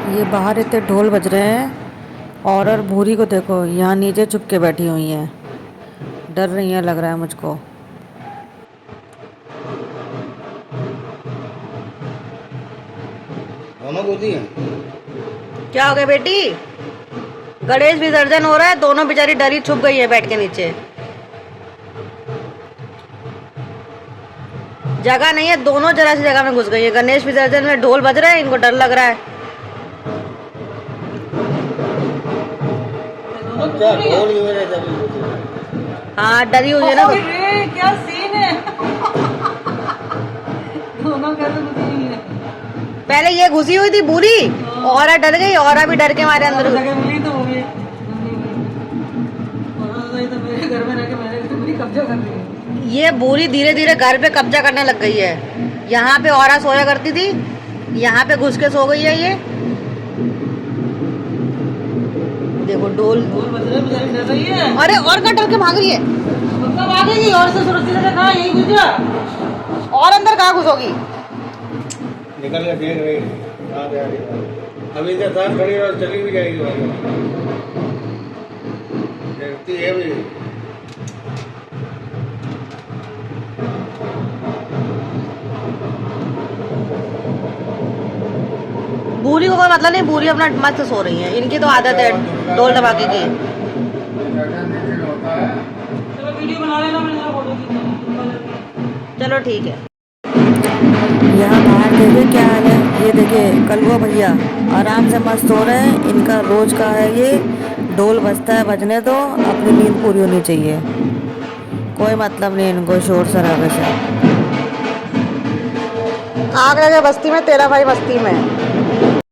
ये बाहर इतने ढोल बज रहे हैं और भूरी को देखो यहाँ नीचे छुप के बैठी हुई हैं, डर रही हैं लग रहा है मुझको। दोनों गोदी हैं। क्या हो गया बेटी? गणेश विसर्जन हो रहा है, दोनों बेचारी डरी छुप गई है बैठ के नीचे। जगह नहीं है, दोनों जरा सी जगह में घुस गई है। गणेश विसर्जन में ढोल बज रहा है, इनको डर लग रहा है। अच्छा ढोल की वजह से भी घुसी है। हाँ डरी हुई है ना। क्या सीन है। दोनों कैसे घुसी हुई है? पहले ये घुसी हुई थी बूढ़ी, औरा डर गई, औरा भी डर के मारे अंदर जगह मिली तो वो भी तो मेरे घर में रह के मेरे घर में कब्जा कर रही है। ये बूढ़ी धीरे धीरे घर पे कब्जा करने लग गई है। यहाँ पे औरा सोया करती थी, यहाँ पे घुस के सो गई है ये। देखो ढोल ढोल बज रहे, बेचारी डर रही है। अरे और का डर के भाग रही है। कब भागेगी? और से सुरक्षित से कहाँ यही घुस जा। और अंदर कहाँ घुसोगी? निकल के देख रही है कहाँ जा रही है। अभी इधर साथ खड़ी और चली भी जाएगी वाली। देखती है भी। बूढ़ी को कोई मतलब नहीं, बूढ़ी अपना मस्त सो रही है। इनकी तो आदत है ढोल धमाके की। चलो वीडियो बना लेना, मैंने फोटो खींचना। चलो ठीक है। यहाँ बाहर देखिए क्या हाल है। ये देखिए कलवा भैया आराम से मस्त हो रहे हैं। इनका रोज का है ये, ढोल बजता है, बजने दो, अपनी नींद पूरी होनी चाहिए, कोई मतलब नहीं इनको शोर शराबे से। आग लगे बस्ती में, तेरा भाई बस्ती में।